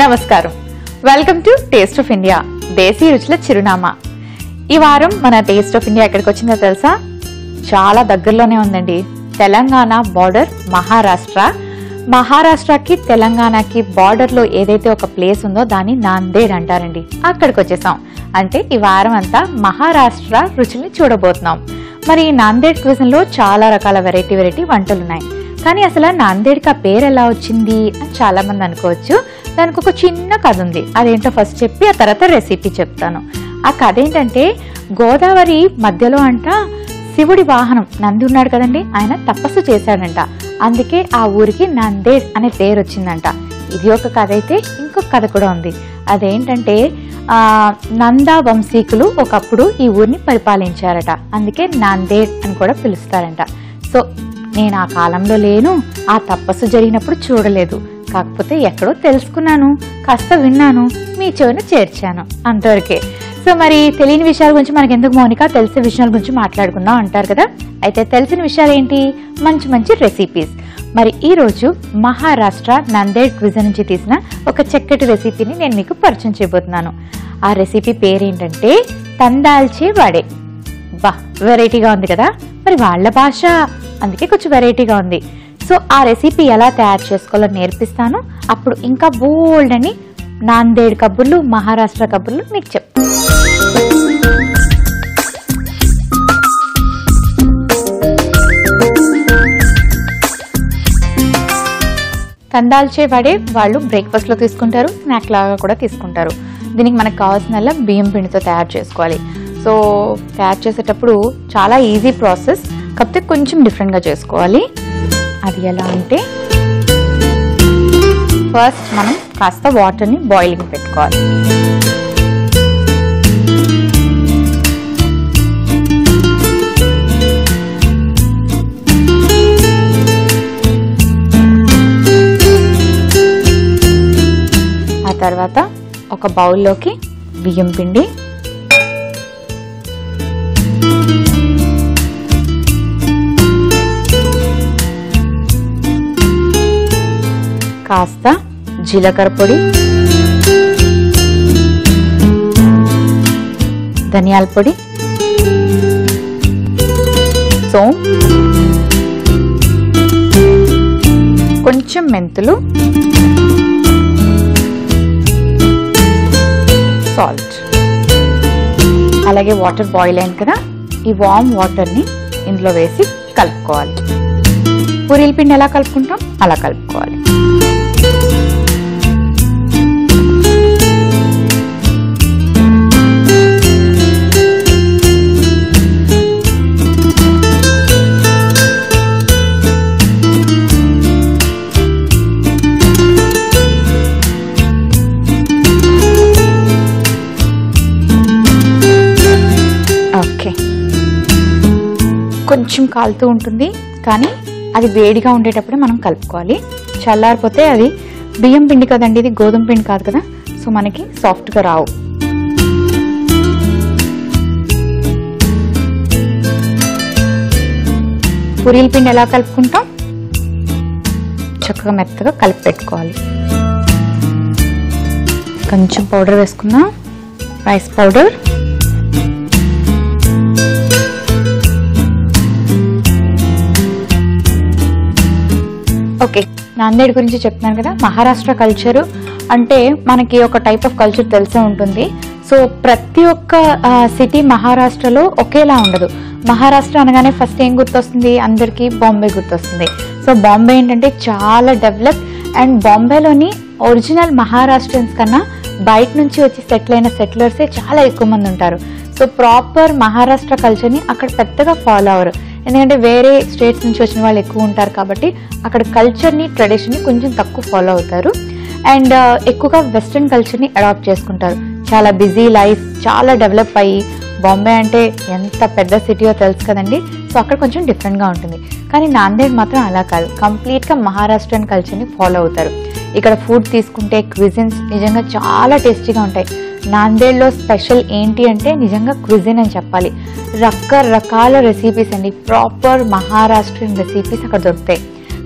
నమస్కారం, welcome to taste of India, దేశీ రుచుల చిరునామా. ఈ వారం మన టేస్ట్ ఆఫ్ ఇండియా ఎక్కడికి వచ్చిందో తెలుసా? చాలా దగ్గరలోనే ఉందండి. తెలంగాణ బార్డర్ మహారాష్ట్రకి తెలంగాణకి బార్డర్ లో ఏదైతే ఒక ప్లేస్ ఉందో దాన్ని నాందేడ్ అంటారండి. అక్కడికి వచ్చేసాం. అంటే ఈ వారం అంతా మహారాష్ట్ర రుచుల్ని చూడబోతున్నాం. మరి ఈ నాందేడ్ క్విజన్ లో చాలా రకాల వెరైటీ వంటలు ఉన్నాయి. కానీ అసలు నాందేడ్కి ఆ పేరు ఎలా వచ్చింది అని చాలా మంది అనుకోవచ్చు. దానికి ఒక చిన్న కథ ఉంది. అదేంటో ఫస్ట్ చెప్పి ఆ తర్వాత రెసిపీ చెప్తాను. ఆ కథ ఏంటంటే, గోదావరి మధ్యలో అంట శివుడి వాహనం నంది ఉన్నాడు కదండి, ఆయన తపస్సు చేశాడంట. అందుకే ఆ ఊరికి నాందేడ్ అనే పేరు వచ్చిందంట. ఇది ఒక కథ అయితే ఇంకొక కథ కూడా ఉంది. అదేంటంటే నంద వంశీకులు ఒకప్పుడు ఈ ఊరిని పరిపాలించారట. అందుకే నాందేడ్ అని కూడా పిలుస్తారంట. సో నేను ఆ కాలంలో లేను, ఆ తపస్సు జరిగినప్పుడు చూడలేదు. కాకపోతే ఎక్కడో తెలుసుకున్నాను, కాస్త విన్నాను, మీ చెవిని చేర్చాను, అంతవరకే. సో మరి తెలియని విషయాల గురించి మనకి ఎందుకు మౌనిక, తెలిసిన విషయాల గురించి మాట్లాడుకుందాం అంటారు కదా. అయితే తెలిసిన విషయాలు ఏంటి? మంచి రెసిపీస్. మరి ఈ రోజు మహారాష్ట్ర నాందేడ్ క్విజన్ నుంచి తీసిన ఒక చక్కటి రెసిపీని నేను మీకు పరిచయం చేయబోతున్నాను. ఆ రెసిపీ పేరేంటంటే తందాల్చే వడే. బా, వెరైటీగా ఉంది కదా. మరి వాళ్ళ భాష, అందుకే కొంచెం వెరైటీగా ఉంది. సో ఆ రెసిపీ ఎలా తయారు చేసుకోవాలో నేర్పిస్తాను. అప్పుడు ఇంకా బోల్డ్ అని నాందేడ్ కబుర్లు, మహారాష్ట్ర కబుర్లు మీకు చెప్తాను. తందాల్చే వడే వాళ్ళు బ్రేక్ఫాస్ట్ లో తీసుకుంటారు, స్నాక్ లాగా కూడా తీసుకుంటారు. దీనికి మనకు కావాల్సిన బియ్యం పిండితో తయారు చేసుకోవాలి. సో తయారు చేసేటప్పుడు చాలా ఈజీ ప్రాసెస్, కాకపోతే కొంచెం డిఫరెంట్గా చేసుకోవాలి. అది ఎలా అంటే, ఫస్ట్ మనం కాస్త వాటర్ని బాయిలింగ్ పెట్టుకోవాలి. ఆ తర్వాత ఒక బౌల్లోకి బియ్యం పిండి, కాస్త జీలకర్ర పొడి, ధనియాల పొడి, సోంపు, కొంచెం మెంతులు, సాల్ట్, అలాగే వాటర్ బాయిల్ అయింది కదా, ఈ వామ్ వాటర్ని ఇందులో వేసి కలుపుకోవాలి. పూరీల పిండి ఎలా కలుపుకుంటాం అలా కలుపుకోవాలి. ఓకే, కొంచెం కాలుతూ ఉంటుంది, కానీ అది వేడిగా ఉండేటప్పుడే మనం కలుపుకోవాలి. చల్లారిపోతే అది బియ్యం పిండి కదండి, ఇది గోధుమ పిండి కాదు కదా, సో మనకి సాఫ్ట్గా రావు. పూరీల పిండి ఎలా కలుపుకుంటాం, చక్కగా మెత్తగా కలిపి పెట్టుకోవాలి. కొంచెం పౌడర్ వేసుకుందాం, రైస్ పౌడర్. ఓకే, నాందేడ్ గురించి చెప్తున్నాను కదా. మహారాష్ట్ర కల్చరు అంటే మనకి ఒక టైప్ ఆఫ్ కల్చర్ తెలిసే ఉంటుంది. సో ప్రతి ఒక్క సిటీ మహారాష్ట్రలో ఒకేలా ఉండదు. మహారాష్ట్ర అనగానే ఫస్ట్ ఏం గుర్తొస్తుంది అందరికీ? బాంబే గుర్తొస్తుంది. సో బాంబే ఏంటంటే చాలా డెవలప్, అండ్ బాంబేలోని ఒరిజినల్ మహారాష్ట్రియన్స్ కన్నా బయట నుంచి వచ్చి సెటిల్ అయిన సెటిలర్సే చాలా ఎక్కువ మంది ఉంటారు. సో ప్రాపర్ మహారాష్ట్ర కల్చర్ని అక్కడ పెద్దగా ఫాలో అవ్వరు, ఎందుకంటే వేరే స్టేట్స్ నుంచి వచ్చిన వాళ్ళు ఎక్కువ ఉంటారు కాబట్టి అక్కడ కల్చర్ని, ట్రెడిషన్ని కొంచెం తక్కువ ఫాలో అవుతారు. అండ్ ఎక్కువగా వెస్ట్రన్ కల్చర్ని అడాప్ట్ చేసుకుంటారు. చాలా బిజీ లైఫ్, చాలా డెవలప్ అయ్యి, బాంబే అంటే ఎంత పెద్ద సిటీయో తెలుసు కదండి. సో అక్కడ కొంచెం డిఫరెంట్గా ఉంటుంది. కానీ నాందేడ్ మాత్రం అలా కాదు, కంప్లీట్గా మహారాష్ట్రన్ కల్చర్ని ఫాలో అవుతారు. ఇక్కడ ఫుడ్ తీసుకుంటే క్విజిన్స్ నిజంగా చాలా టేస్టీగా ఉంటాయి. నాందేడ్లో స్పెషల్ ఏంటి అంటే నిజంగా క్విజిన్ అని చెప్పాలి. రకరకాల రెసిపీస్ అండి, ప్రాపర్ మహారాష్ట్రియన్ రెసిపీస్ అక్కడ దొరుకుతాయి.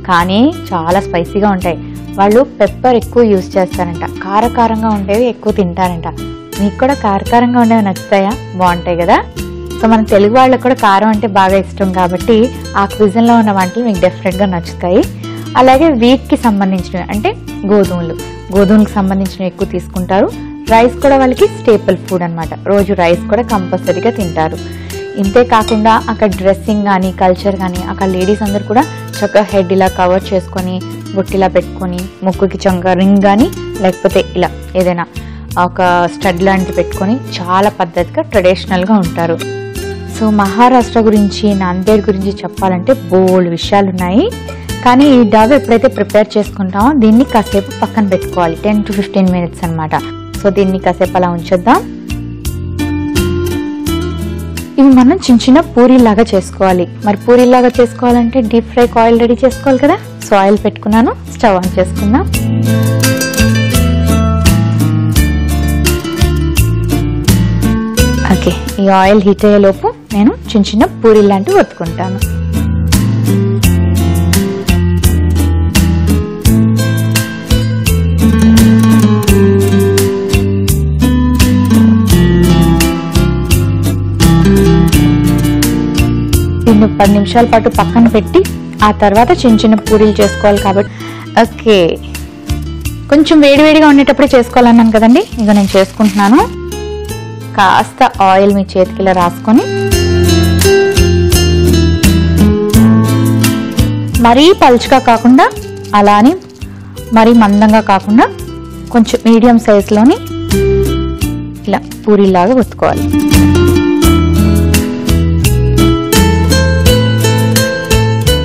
కానీ చాలా స్పైసీగా ఉంటాయి. వాళ్ళు పెప్పర్ ఎక్కువ యూజ్ చేస్తారంట, కారకారంగా ఉండేవి ఎక్కువ తింటారంట. మీకు కూడా కారకారంగా ఉండేవి నచ్చుతాయా? బాగుంటాయి కదా. సో మన తెలుగు వాళ్ళకి కూడా కారం అంటే బాగా ఇష్టం కాబట్టి ఆ క్విజన్లో ఉన్న వంటలు మీకు డెఫినెట్గా నచ్చుతాయి. అలాగే వీట్కి సంబంధించినవి అంటే గోధుమలకు సంబంధించినవి ఎక్కువ తీసుకుంటారు. రైస్ కూడా వాళ్ళకి స్టేపుల్ ఫుడ్ అనమాట, రోజు రైస్ కూడా కంపల్సరీగా తింటారు. ఇంతే కాకుండా అక్కడ డ్రెస్సింగ్ కానీ కల్చర్ కానీ అక్కడ లేడీస్ అందరూ కూడా చక్కగా హెడ్ ఇలా కవర్ చేసుకొని బొట్టిలా పెట్టుకొని ముక్కుకి చొంగ రింగ్ కానీ లేకపోతే ఇలా ఏదైనా ఒక స్టడ్ లాంటివి పెట్టుకొని చాలా పద్ధతిగా ట్రెడిషనల్గా ఉంటారు. సో మహారాష్ట్ర గురించి నాందేడ్ గురించి చెప్పాలంటే బోల్డ్ విషయాలు ఉన్నాయి. కానీ ఈ డవ్ ఎప్పుడైతే ప్రిపేర్ చేసుకుంటామో దీన్ని కాసేపు పక్కన పెట్టుకోవాలి, 10 to 15 minutes అనమాట. సో దీన్ని కాసేపు అలా ఉంచేద్దాం. ఇవి మనం చిన్న చిన్న పూరీలాగా చేసుకోవాలి. మరి పూరీలాగా చేసుకోవాలంటే డీప్ ఫ్రైకి ఆయిల్ రెడీ చేసుకోవాలి కదా. సో ఆయిల్ పెట్టుకున్నాను, స్టవ్ ఆన్ చేసుకుందాం. ఓకే, ఈ ఆయిల్ హీట్ అయ్యేలోపు నేను చిన్న చిన్న పూరీ లాంటివి ఒత్తుకుంటాను. దీన్ని 10 నిమిషాల పాటు పక్కన పెట్టి ఆ తర్వాత చిన్న చిన్న పూరీలు చేసుకోవాలి కాబట్టి. ఓకే, కొంచెం వేడివేడిగా ఉండేటప్పుడే చేసుకోవాలన్నాను కదండి. ఇక నేను చేసుకుంటున్నాను. కాస్త ఆయిల్ మీ చేతికి ఇలా రాసుకొని మరీ పలుచగా కాకుండా అలానే మరీ మందంగా కాకుండా కొంచెం మీడియం సైజులోని ఇలా పూరీలాగా ఒత్తుకోవాలి.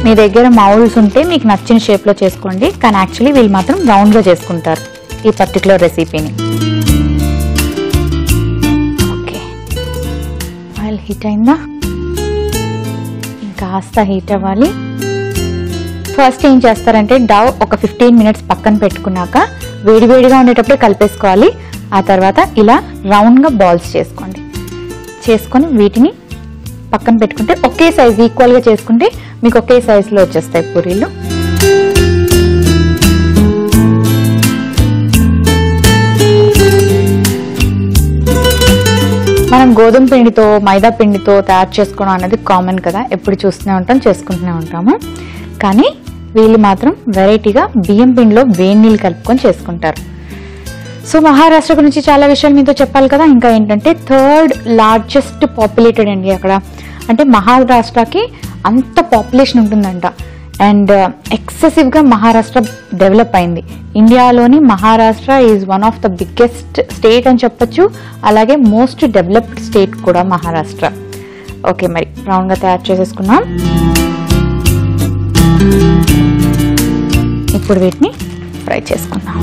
మీ దగ్గర మౌల్స్ ఉంటే మీకు నచ్చిన షేప్లో చేసుకోండి, కానీ యాక్చువల్లీ వీళ్ళు మాత్రం రౌండ్గా చేసుకుంటారు ఈ పర్టికులర్ రెసిపీని. ఓకే, ఆయిల్ హీట్ అయిందా? ఇంకాస్త హీట్ అవ్వాలి. ఫస్ట్ ఏం చేస్తారంటే డవ్ ఒక 15 minutes పక్కన పెట్టుకున్నాక వేడివేడిగా ఉండేటప్పుడే కలిపేసుకోవాలి. ఆ తర్వాత ఇలా రౌండ్గా బాల్స్ చేసుకొని వీటిని పక్కన పెట్టుకుంటే ఒకే సైజ్ ఈక్వల్గా చేసుకుంటే మీకు ఒకే సైజులో వచ్చేస్తాయి పూరీలు. మనం గోధుమ పిండితో మైదా పిండితో తయారు చేసుకోవడం అనేది కామన్ కదా, ఎప్పుడు చూస్తూనే ఉంటాం, చేసుకుంటూనే ఉంటాము. కానీ వీళ్ళు మాత్రం వెరైటీగా బియ్యం పిండిలో వేడి నీళ్ళు కలుపుకొని చేసుకుంటారు. సో మహారాష్ట్ర గురించి చాలా విషయాలు మీతో చెప్పాలి కదా. ఇంకా ఏంటంటే 3rd largest పాపులేటెడ్ అండి అక్కడ. అంటే మహారాష్ట్రకి అంత పాపులేషన్ ఉంటుందంట. అండ్ ఎక్సెసివ్గా మహారాష్ట్ర డెవలప్ అయింది. ఇండియాలోని Maharashtra is one of the biggest state అని చెప్పొచ్చు. అలాగే మోస్ట్ డెవలప్డ్ స్టేట్ కూడా మహారాష్ట్ర. ఓకే, మరి రౌండ్గా తయారు చేసేసుకున్నాం. ఇప్పుడు వీటిని ఫ్రై చేసుకుందాం.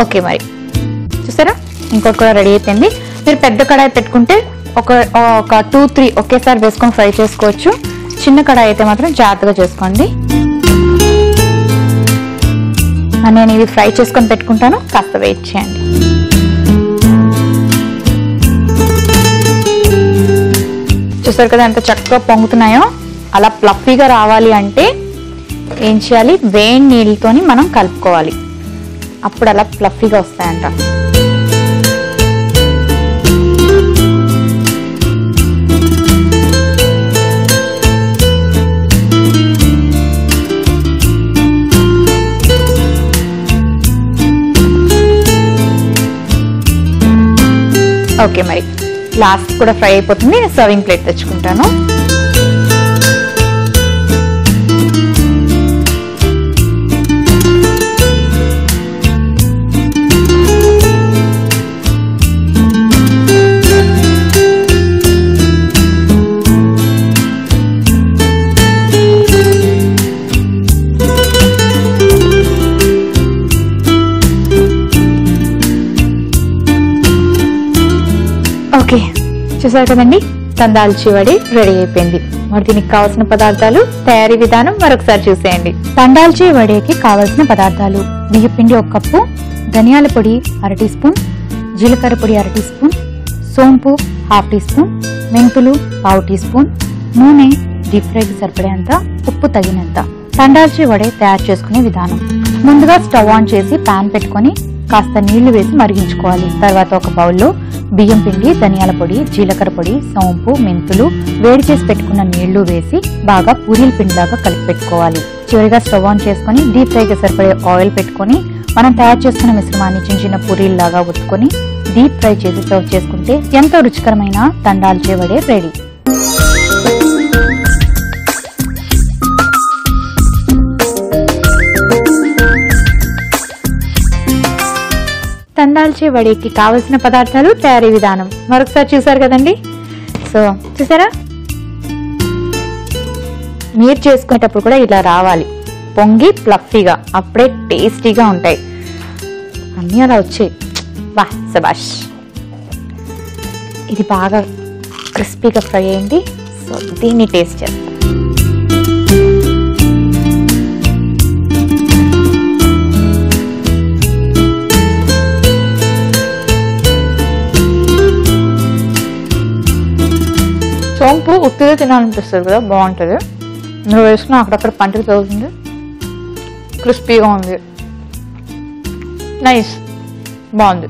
ఓకే, మరి చూసారా ఇంకోటి కూడా రెడీ అయిపోయింది. మీరు పెద్ద కడాయి పెట్టుకుంటే ఒక 2-3 ఒకేసారి వేసుకొని ఫ్రై చేసుకోవచ్చు. చిన్న కడాయి అయితే మాత్రం జాగ్రత్తగా చేసుకోండి. నేను ఇది ఫ్రై చేసుకొని పెట్టుకుంటాను, కాస్త వెయిట్ చేయండి. చూసారు కదా ఎంత చక్కగా పొంగుతున్నాయో. అలా ఫ్లఫీగా రావాలి అంటే ఏం చేయాలి, వేడి నీళ్ళతోని మనం కలుపుకోవాలి, అప్పుడు అలా ఫ్లఫీగా వస్తాయంట. ఓకే, మరి లాస్ట్ కూడా ఫ్రై అయిపోతుంది. సర్వింగ్ ప్లేట్ తెచ్చుకుంటాను. ఓకే, చూసారు కదండి తందాల్చి వడి రెడీ అయిపోయింది. మరి దీనికి కావాల్సిన పదార్థాలు, తయారీ విధానం మరొకసారి చూసేయండి. తందాల్చి వడికి కావాల్సిన పదార్థాలు: బియ్య పిండి 1 కప్పు, ధనియాల పొడి 1/2 టీ స్పూన్, జీలకర్ర పొడి 1/2 టీ స్పూన్, సోంపు 1/2 టీ స్పూన్, మెంతులు 1/2 టీ స్పూన్, నూనె డీప్ ఫ్రైకి సరిపడేంత, ఉప్పు తగినంత. తండాల్చి వడే తయారు చేసుకునే విధానం: ముందుగా స్టవ్ ఆన్ చేసి పాన్ పెట్టుకొని కాస్త నీళ్లు వేసి మరిగించుకోవాలి. తర్వాత ఒక బౌల్లో బియ్యం పిండి, ధనియాల పొడి, జీలకర్ర పొడి, సోంపు, మెంతులు, వేడి చేసి పెట్టుకున్న నీళ్లు వేసి బాగా పూరీల పిండిలాగా కలిపి పెట్టుకోవాలి. చివరిగా స్టవ్ ఆన్ చేసుకుని డీప్ ఫ్రైకి సరిపడే ఆయిల్ పెట్టుకొని మనం తయారు చేసుకున్న మిశ్రమాన్ని చిన్న చిన్న పూరీల్లాగా ఒత్తుకొని డీప్ ఫ్రై చేసి సర్వ్ చేసుకుంటే ఎంతో రుచికరమైన తండాల్చి వడే రెడీ. తందాల్చి వడికి కావలసిన పదార్థాలు, తయారీ విధానం మరొకసారి చూసారు కదండి. సో చూసారా, మీరు చేసుకునేటప్పుడు కూడా ఇలా రావాలి, పొంగి ఫ్లఫీగా, అప్పుడే టేస్టీగా ఉంటాయి. అన్నీ అలా వచ్చాయి. వా శబాష్. ఇది బాగా క్రిస్పీగా ఫ్రై అయింది. సో దీన్ని టేస్ట్ చేస్తాం. సోంపు ఉత్తిగా తినాలనిపిస్తుంది కదా, బాగుంటుంది. నువ్వు వేసుకున్న అక్కడక్కడ పంటకు తగులుతుంది, క్రిస్పీగా ఉంది, నైస్, బాగుంది.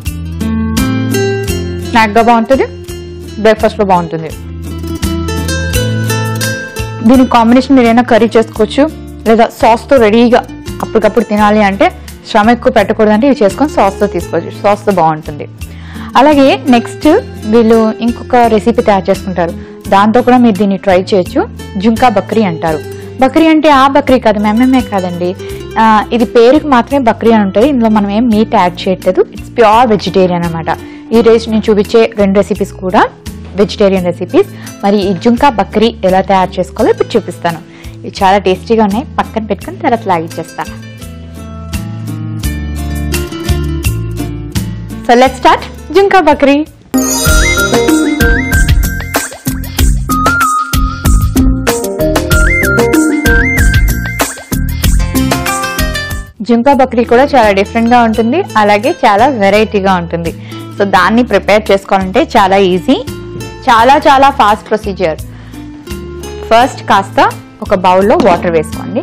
స్నాక్గా బాగుంటుంది, బ్రేక్ఫాస్ట్లో బాగుంటుంది. దీనికి కాంబినేషన్ మీరు ఏదైనా కర్రీ చేసుకోవచ్చు, లేదా సాస్తో రెడీగా అప్పటికప్పుడు తినాలి అంటే శ్రమ ఎక్కువ పెట్టకూడదంటే ఇవి చేసుకొని సాస్తో తీసుకోవచ్చు, సాస్తో బాగుంటుంది. అలాగే నెక్స్ట్ వీళ్ళు ఇంకొక రెసిపీ తయారు చేసుకుంటారు, దాంతో కూడా మీరు దీన్ని ట్రై చేయొచ్చు. జుంకా బక్రీ అంటారు. బక్రీ అంటే ఆ బక్రీ కాదు, మేమే కాదండి, ఇది పేరుకి మాత్రమే బక్రీ అని ఉంటుంది. ఇందులో మనం ఏం మీట్ యాడ్ చేయట్లేదు, ఇట్స్ ప్యూర్ వెజిటేరియన్ అనమాట. ఈ రోజు నేను చూపించే 2 రెసిపీస్ కూడా వెజిటేరియన్ రెసిపీస్. మరి ఈ జుంకా బక్రీ ఎలా తయారు చేసుకోవాలో ఇప్పుడు చూపిస్తాను. ఇవి చాలా టేస్టీగా ఉన్నాయి, పక్కన పెట్టుకుని తర్వాత లాగిచ్చేస్తాను. సో లెట్స్ స్టార్ట్ జుంకా బక్రీ. జుంకా బక్రీ కూడా చాలా డిఫరెంట్గా ఉంటుంది, అలాగే చాలా వెరైటీగా ఉంటుంది. సో దాన్ని ప్రిపేర్ చేసుకోవాలంటే చాలా ఈజీ, చాలా చాలా ఫాస్ట్ ప్రొసీజర్. ఫస్ట్ కాస్త ఒక బౌల్లో వాటర్ వేసుకోండి.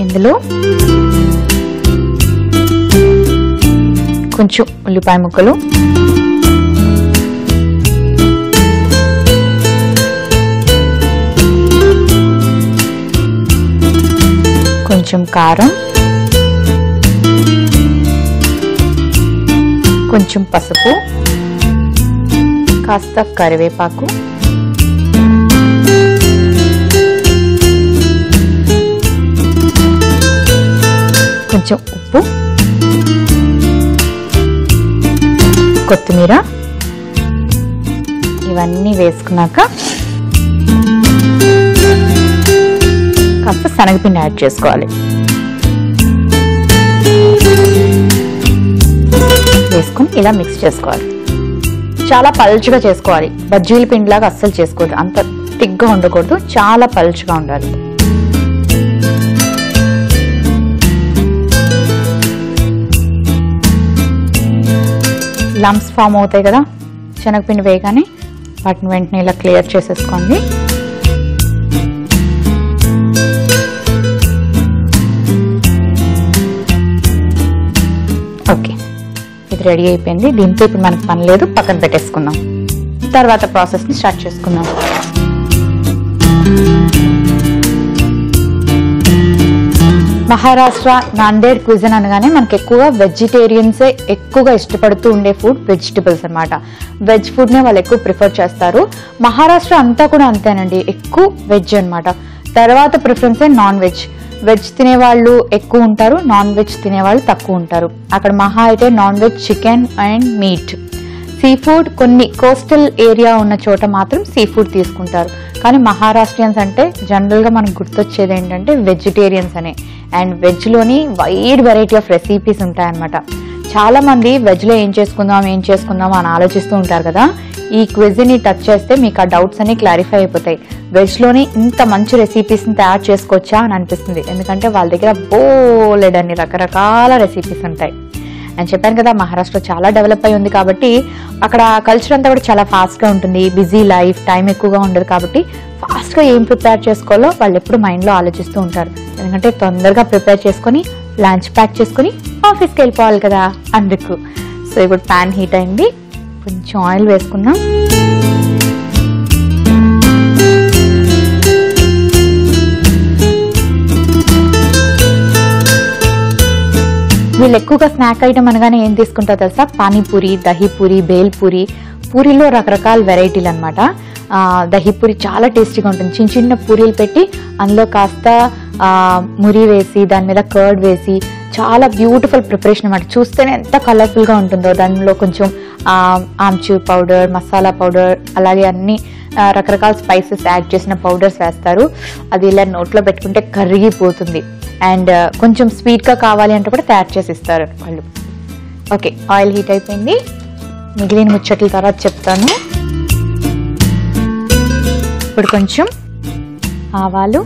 ఇందులో కొంచెం ఉల్లిపాయ ముక్కలు, కొంచెం కారం, కొంచెం పసుపు, కాస్త కరివేపాకు, కొంచెం ఉప్పు, కొత్తిమీర, ఇవన్నీ వేసుకున్నాక కాస్త శనగపిండి యాడ్ చేసుకోవాలి. వేసుకుని ఇలా మిక్స్ చేసుకోవాలి. చాలా పల్చగా చేసుకోవాలి, బజ్జీల పిండిలాగా అస్సలు చేసుకోవద్దు, అంత థిక్గా ఉండకూడదు, చాలా పల్చగా ఉండాలి. లంప్స్ ఫామ్ అవుతాయి కదా శనగపిండి వేయగానే, వాటిని వెంటనే ఇలా క్లియర్ చేసేసుకోండి. ఓకే, ఇది రెడీ అయిపోయింది. దీంతో ఇప్పుడు మనకు పని లేదు, పక్కన పెట్టేసుకుందాం. తర్వాత ప్రాసెస్ని స్టార్ట్ చేసుకుందాం. మహారాష్ట్ర నాందేడ్ క్విజన్ అనగానే మనకి ఎక్కువగా వెజిటేరియన్సే ఎక్కువగా ఇష్టపడుతూ ఉండే ఫుడ్ వెజిటబుల్స్ అనమాట. వెజ్ ఫుడ్నే వాళ్ళు ఎక్కువ ప్రిఫర్ చేస్తారు. మహారాష్ట్ర అంతా కూడా అంతేనండి, ఎక్కువ వెజ్ అనమాట. తర్వాత ప్రిఫరెన్సే నాన్ వెజ్. వెజ్ తినేవాళ్ళు ఎక్కువ ఉంటారు, నాన్ వెజ్ తినేవాళ్ళు తక్కువ ఉంటారు. అక్కడ మహా అయితే non veg chicken and meet. Sea food కొన్ని కోస్టల్ ఏరియా ఉన్న చోట మాత్రం సీ ఫుడ్ తీసుకుంటారు. కానీ మహారాష్ట్రియన్స్ అంటే జనరల్గా మనకు గుర్తొచ్చేది ఏంటంటే వెజిటేరియన్స్ అనే. అండ్ వెజ్లోని వైడ్ వెరైటీ ఆఫ్ రెసిపీస్ ఉంటాయన్నమాట. చాలామంది వెజ్లో ఏం చేసుకుందాం అని ఆలోచిస్తూ ఉంటారు కదా. ఈ క్విజ్ని టచ్ చేస్తే మీకు ఆ డౌట్స్ అన్ని క్లారిఫై అయిపోతాయి. వెజ్లోని ఇంత మంచి రెసిపీస్ని తయారు చేసుకోవచ్చా అని అనిపిస్తుంది. ఎందుకంటే వాళ్ళ దగ్గర బోలెడ్ అన్ని రకరకాల రెసిపీస్ ఉంటాయి. నేను చెప్పాను కదా, మహారాష్ట్ర చాలా డెవలప్ అయి ఉంది కాబట్టి అక్కడ కల్చర్ అంతా కూడా చాలా ఫాస్ట్గా ఉంటుంది. బిజీ లైఫ్, టైం ఎక్కువగా ఉండదు కాబట్టి ఫాస్ట్గా ఏం ప్రిపేర్ చేసుకోవాలో వాళ్ళు ఎప్పుడు మైండ్లో ఆలోచిస్తూ ఉంటారు. ఎందుకంటే తొందరగా ప్రిపేర్ చేసుకొని లంచ్ ప్యాక్ చేసుకొని ఆఫీస్కి వెళ్ళిపోవాలి కదా అందుకు. సో ఇప్పుడు ప్యాన్ హీట్ అయింది, కొంచెం ఆయిల్ వేసుకుందాం. వీళ్ళు ఎక్కువగా స్నాక్ ఐటమ్ అనగానే ఏం తీసుకుంటారో తెలుసా? పానీపూరి, దహీపూరి, బేల్పూరి. పూరిలో రకరకాల వెరైటీలు అనమాట. దహీపూరి చాలా టేస్టీగా ఉంటుంది. చిన్న చిన్న పూరీలు పెట్టి అందులో కాస్త మురి వేసి దాని మీద కర్డ్ వేసి చాలా బ్యూటిఫుల్ ప్రిపరేషన్ అనమాట. చూస్తేనే ఎంత కలర్ఫుల్గా ఉంటుందో. దానిలో కొంచెం ఆమ్చూర్ పౌడర్, మసాలా పౌడర్, అలాగే అన్ని రకరకాల స్పైసెస్ యాడ్ చేసిన పౌడర్స్ వేస్తారు. అది ఇలా నోట్లో పెట్టుకుంటే కరిగిపోతుంది. అండ్ కొంచెం స్వీట్గా కావాలి అంటే కూడా తయారు చేసి ఇస్తారు వాళ్ళు. ఓకే, ఆయిల్ హీట్ అయిపోయింది. మిగిలిన ముచ్చట్ల తర్వాత చెప్తాను. ఇప్పుడు కొంచెం ఆవాలు,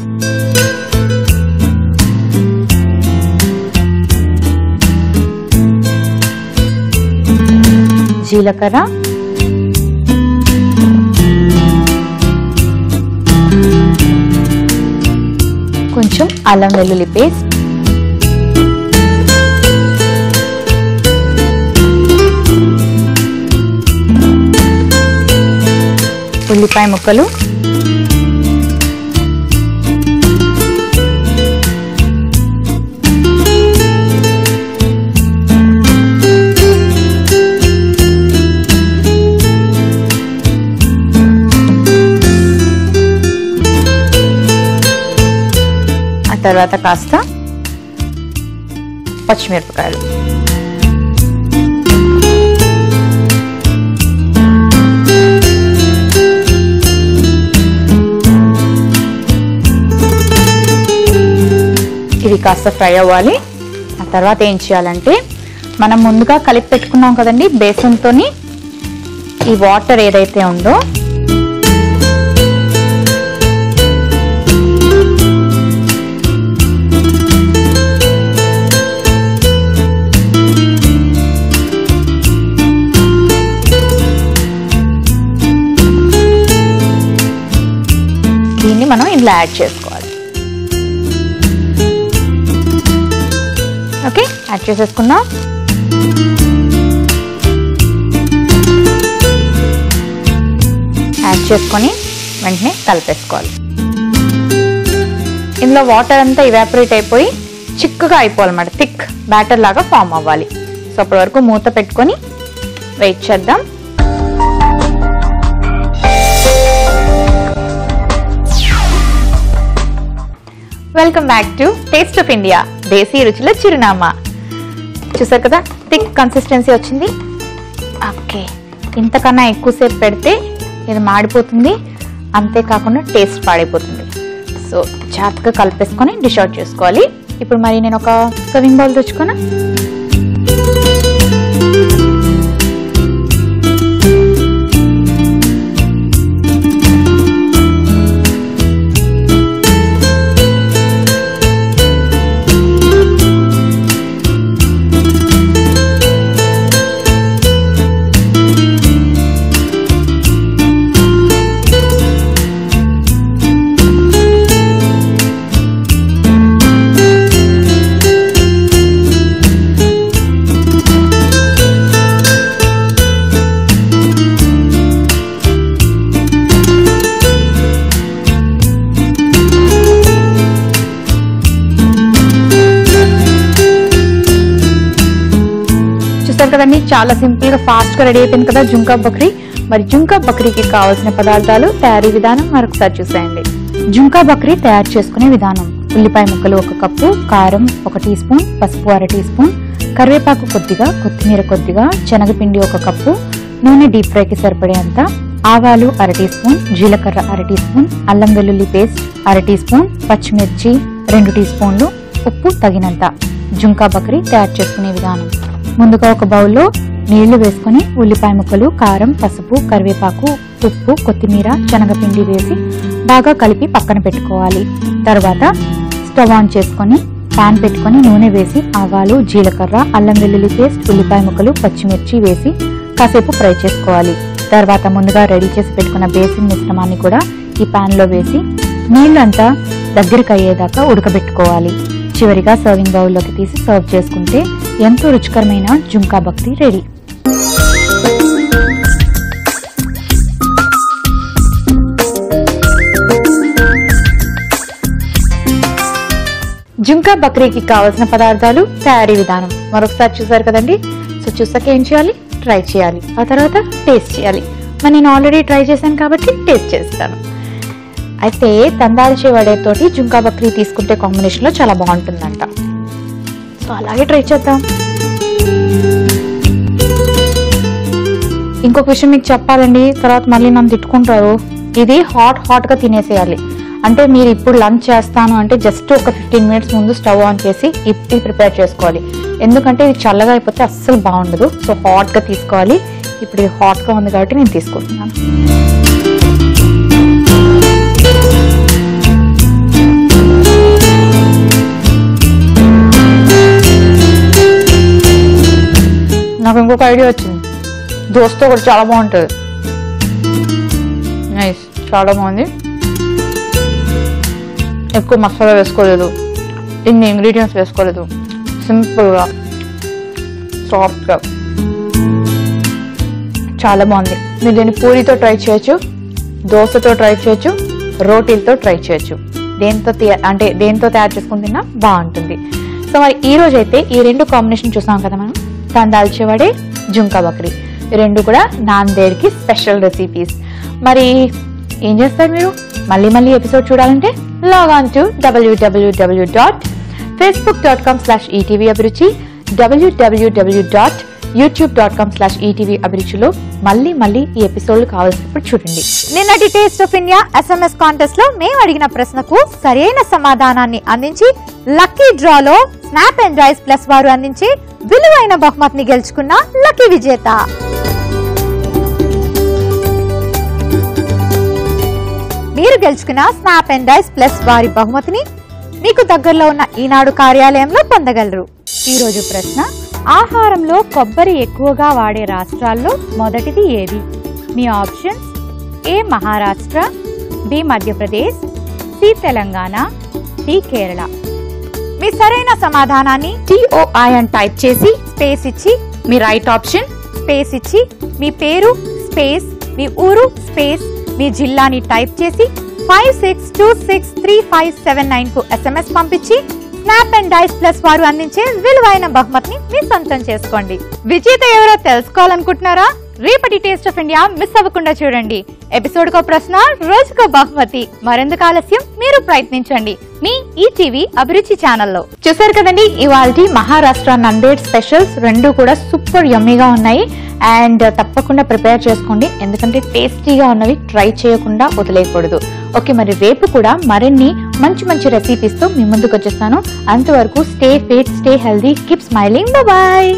జీలకర్ర, కొంచెం అల్లం వెల్లుల్లి పేస్ట్, ఉల్లిపాయ ముక్కలు, తర్వాత కాస్త పచ్చిమిరపకాయలు, ఇవి కాస్త ఫ్రై అవ్వాలి. ఆ తర్వాత ఏం చేయాలంటే మనం ముందుగా కలిపి పెట్టుకున్నాం కదండి బేసన్తోని, ఈ వాటర్ ఏదైతే ఉందో దీన్ని మనం ఇందులో యాడ్ చేసుకోవాలి. ఓకే, యాడ్ చేసేసుకుందాం. యాడ్ చేసుకొని వెంటనే కలిపేసుకోవాలి. ఇందులో వాటర్ అంతా ఇవాపరేట్ అయిపోయి చిక్కగా అయిపోవాలన్నమాట. థిక్ బ్యాటర్ లాగా ఫామ్ అవ్వాలి. సో అప్పటి వరకు మూత పెట్టుకొని వెయిట్ చేద్దాం. Welcome back to taste of India, దేశీ రుచుల చిరునామా. చూసారు కదా, థిక్ కన్సిస్టెన్సీ వచ్చింది. ఓకే, ఇంతకన్నా ఎక్కువసేపు పెడితే ఇది మాడిపోతుంది, అంతేకాకుండా టేస్ట్ పాడైపోతుంది. సో జాగ్రత్తగా కలిపేసుకొని డిష్ అవుట్ చేసుకోవాలి. ఇప్పుడు మరి నేను ఒక సర్వింగ్ బౌల్ తెచ్చుకున్నా. కదండి, చాలా సింపుల్ గా ఫాస్ట్ గా రెడీ అయిపోయింది కదా జుంకా బక్రీ. మరి జుంకా బక్రీకి కావాల్సిన పదార్థాలు, తయారీ విధానం మరొకసారి చూసేయండి. జుంకా బక్రీ తయారు చేసుకునే విధానం: ఉల్లిపాయ ముక్కలు 1 కప్పు, కారం 1 టీ స్పూన్, పసుపు 1/2 టీ స్పూన్, కరివేపాకు కొద్దిగా, కొత్తిమీర కొద్దిగా, శనగపిండి 1 కప్పు, నూనె డీప్ ఫ్రైకి సరిపడేంత, ఆవాలు 1/2 టీ స్పూన్, జీలకర్ర 1/2 టీ స్పూన్, అల్లం వెల్లుల్లి పేస్ట్ 1/2 టీ స్పూన్, పచ్చిమిర్చి 2 టీ స్పూన్లు, ఉప్పు తగినంత. జుంకా బకరీ తయారు చేసుకునే విధానం: ముందుగా ఒక బౌల్లో నీళ్లు వేసుకుని ఉల్లిపాయ ముక్కలు, కారం, పసుపు, కరివేపాకు, ఉప్పు, కొత్తిమీర, శనగపిండి వేసి బాగా కలిపి పక్కన పెట్టుకోవాలి. తర్వాత స్టవ్ ఆన్ చేసుకొని పాన్ పెట్టుకొని నూనె వేసి ఆవాలు, జీలకర్ర, అల్లం వెల్లుల్లి పేస్ట్, ఉల్లిపాయ ముక్కలు, పచ్చిమిర్చి వేసి కాసేపు ఫ్రై చేసుకోవాలి. తర్వాత ముందుగా రెడీ చేసి పెట్టుకున్న బేసిన్ మిశ్రమాన్ని కూడా ఈ పాన్ లో వేసి నీళ్ళంతా దగ్గరికి అయ్యేదాకా ఉడకబెట్టుకోవాలి. చివరిగా సర్వింగ్ బౌల్లోకి తీసి సర్వ్ చేసుకుంటే ఎంతో రుచికరమైన జుంకా బక్రీ రెడీ. జుంకా బక్రీకి కావలసిన పదార్థాలు, తయారీ విధానం మరొకసారి చూసారు కదండి. సో చూసాక ఏం చేయాలి? ట్రై చేయాలి, ఆ తర్వాత టేస్ట్ చేయాలి. మరి నేను ఆల్రెడీ ట్రై చేశాను కాబట్టి టేస్ట్ చేస్తాను. అయితే తందాల్చే వడేతోటి జుంకా బక్రీ తీసుకుంటే కాంబినేషన్లో చాలా బాగుంటుందంట. సో అలాగే ట్రై చేద్దాం. ఇంకొక విషయం మీకు చెప్పాలండి, తర్వాత మళ్ళీ నన్ను తిట్టుకుంటారు. ఇది హాట్గా తినేసేయాలి. అంటే మీరు ఇప్పుడు లంచ్ చేస్తాను అంటే జస్ట్ ఒక 15 మినిట్స్ ముందు స్టవ్ ఆన్ చేసి ఇది ప్రిపేర్ చేసుకోవాలి. ఎందుకంటే ఇది చల్లగా అయిపోతే అస్సలు బాగుండదు. సో హాట్గా తీసుకోవాలి. ఇప్పుడు ఇది హాట్గా ఉంది కాబట్టి నేను తీసుకుంటున్నాను. నాకు ఇంకొక ఐడియా వచ్చింది. దోసతో కూడా చాలా బాగుంటుంది. నైస్, చాలా బాగుంది. ఎక్కువ మసాలా వేసుకోలేదు, ఇన్ని ఇంగ్రీడియంట్స్ వేసుకోలేదు. సింపుల్గా, సాఫ్ట్గా చాలా బాగుంది. మీరు దీన్ని పూరితో ట్రై చేయొచ్చు, దోశతో ట్రై చేయొచ్చు, రోటీలతో ట్రై చేయొచ్చు. దేంతో తయారు చేసుకుని తిన్నా బాగుంటుంది. సో మరి ఈ రోజు అయితే ఈ రెండు కాంబినేషన్ చూసాం కదా మనం. తందాల్చే వడే, జుంకా బక్రీ, ఈ రెండు కూడా నాందేడ్కి స్పెషల్ రెసిపీస్. మరి ఏం చేస్తారు మీరు? మళ్ళీ ఎపిసోడ్ చూడాలంటే లాగ్ ఆన్ టు www.facebook.com/etvabhiruchi, www.youtube.com/etvabhiruchiలో మళ్ళీ ఈ ఎపిసోడ్లు కావాల్సినప్పుడు చూడండి. నిన్నటి taste of India SMS contest లో మేము అడిగిన ప్రశ్నకు సరైన సమాధానాన్ని అందించి లక్కీ డ్రాలో స్నాప్ అండ్ రైస్ ప్లస్ వారు అందించి విలువైన బహుమతిని గెలుచుకున్న లక్కీ విజేత. మీరు గెలుచుకున్న స్నాప్ అండ్ రైస్ ప్లస్ వారి బహుమతిని మీకు దగ్గరలో ఉన్న ఈనాడు కార్యాలయంలో పొందగలరు. ఈ రోజు ప్రశ్న: ఆహారంలో కొబ్బరి ఎక్కువగా వాడే రాష్ట్రాల్లో మొదటిది ఏది? మీ options: A Maharashtra, B Madhya Pradesh, C Telangana, D Kerala. మీ సరైన సమాధానాన్ని TOI అని టైప్ చేసి స్పేస్ ఇచ్చి మీ రైట్ ఆప్షన్ స్పేస్ ఇచ్చి మీ పేరు స్పేస్ మీ ఊరు స్పేస్ మీ జిల్లాని టైప్ చేసి 56263579 కు SMS పంపించి స్నాప్ అండ్ డైస్ ప్లస్ వారు అందించే విలువైన బహుమతిని మీ సొంతం చేసుకోండి. విజేత ఎవరో తెలుసుకోవాలనుకుంటున్నారా? రేపటి టేస్ట్ ఆఫ్ ఇండియా మిస్ అవ్వకుండా చూడండి. ఎపిసోడ్ కో ప్రశ్న, రోజుకో బహుమతి. మరెందుకు ఆలస్యం, మీరు ప్రయత్నించండి మీ ఈటీవీ అభిరుచి ఛానల్లో. చూసారు కదండి ఇవాల్టి మహారాష్ట్ర నందేడ్ స్పెషల్స్. రెండు కూడా సూపర్ యమ్మీగా ఉన్నాయి. అండ్ తప్పకుండా ప్రిపేర్ చేసుకోండి, ఎందుకంటే టేస్టీగా ఉన్నవి ట్రై చేయకుండా వదిలేయకూడదు. ఓకే, మరి రేపు కూడా మరిన్ని మంచి రెసిపీస్ తో మీ ముందుకు వచ్చేస్తాను. అంతవరకు stay fit, stay healthy, keep smiling. Bye.